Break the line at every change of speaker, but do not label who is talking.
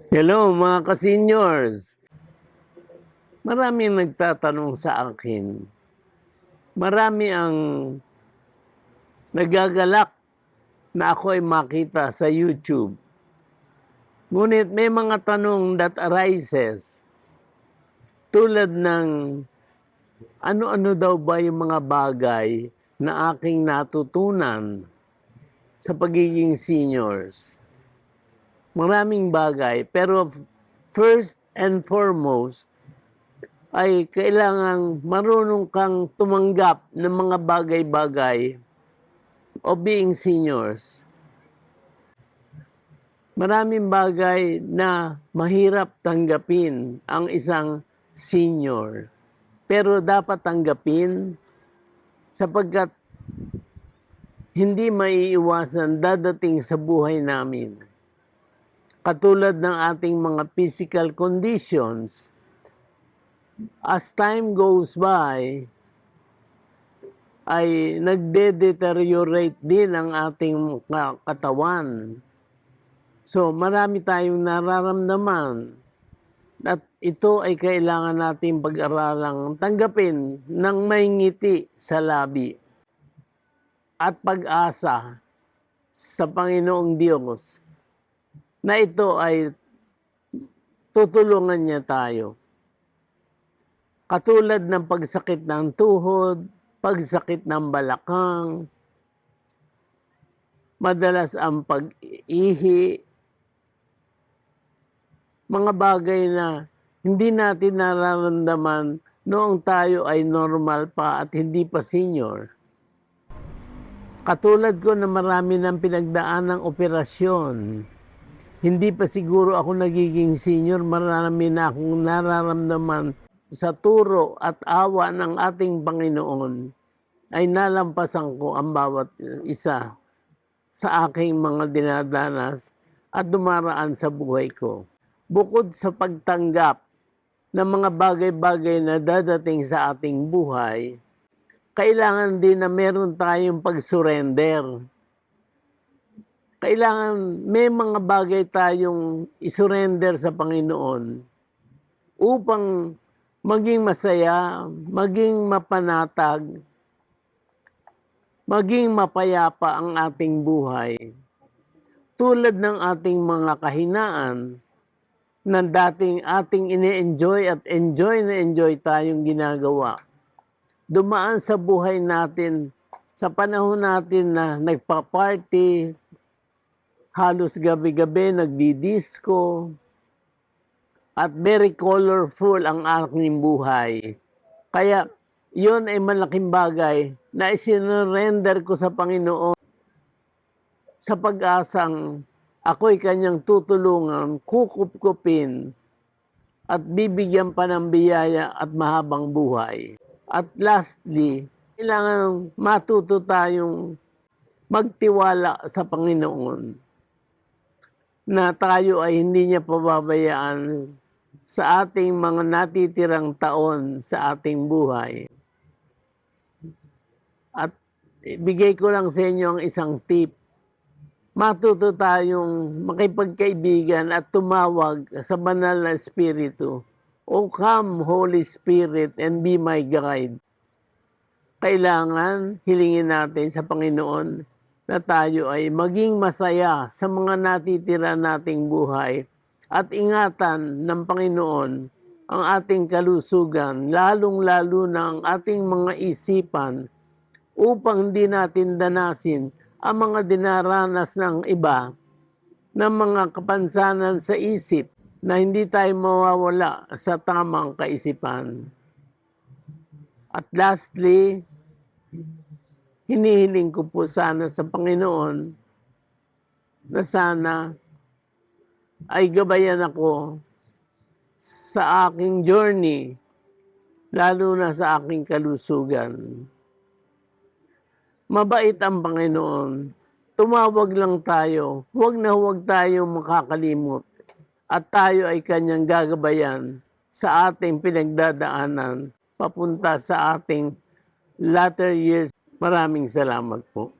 Hello mga ka-seniors. Maraming nagtatanong sa akin. Marami ang nagagalak na ako ay makita sa YouTube. Ngunit may mga tanong that arises tulad ng ano-ano daw ba yung mga bagay na aking natutunan sa pagiging seniors. Maraming bagay, pero first and foremost, ay kailangang marunong kang tumanggap ng mga bagay-bagay o being seniors. Maraming bagay na mahirap tanggapin ang isang senior. Pero dapat tanggapin sapagkat hindi maiiwasan dadating sa buhay namin. Katulad ng ating mga physical conditions, as time goes by, ay nagde-deteriorate din ang ating katawan. So marami tayong nararamdaman at ito ay kailangan natin pag-aralang tanggapin ng may ngiti sa labi at pag-asa sa Panginoong Diyos na ito ay tutulungan niya tayo. Katulad ng pagsakit ng tuhod, pagsakit ng balakang, madalas ang pag-ihi, mga bagay na hindi natin nararamdaman noong tayo ay normal pa at hindi pa senior. Katulad ko na marami ng pinagdaan ng operasyon. Hindi pa siguro ako nagiging senior, marami na akong nararamdaman sa turo at awa ng ating Panginoon ay nalampasan ko ang bawat isa sa aking mga dinadanas at dumaraan sa buhay ko. Bukod sa pagtanggap ng mga bagay-bagay na dadating sa ating buhay, kailangan din na meron tayong pag-surrender. Kailangan may mga bagay tayong isurrender sa Panginoon upang maging masaya, maging mapanatag, maging mapayapa ang ating buhay. Tulad ng ating mga kahinaan na dating ating ine-enjoy at enjoy na enjoy tayong ginagawa. Dumaan sa buhay natin, sa panahon natin na nagpa-party, halos gabi-gabi nagdi-disco, at very colorful ang aking buhay. Kaya yon ay malaking bagay na isinurrender ko sa Panginoon sa pag-asang ako'y kanyang tutulungan, kukupkupin, at bibigyan pa ng biyaya at mahabang buhay. At lastly, kailangan matuto tayong magtiwala sa Panginoon na tayo ay hindi niya pababayaan sa ating mga natitirang taon sa ating buhay. At bigay ko lang sa inyo ang isang tip. Matuto tayong makipagkaibigan at tumawag sa banal na Espiritu. O come, Holy Spirit, and be my guide. Kailangan hilingin natin sa Panginoon na tayo ay maging masaya sa mga natitira nating buhay at ingatan ng Panginoon ang ating kalusugan, lalong-lalo na ang ating mga isipan upang hindi natin danasin ang mga dinaranas ng iba ng mga kapansanan sa isip na hindi tayo mawawala sa tamang kaisipan. At lastly, hinihiling ko po sana sa Panginoon na sana ay gabayan ako sa aking journey, lalo na sa aking kalusugan. Mabait ang Panginoon. Tumawag lang tayo. Huwag na huwag tayo makakalimot. At tayo ay kanyang gagabayan sa ating pinagdadaanan papunta sa ating latter years. Maraming salamat po.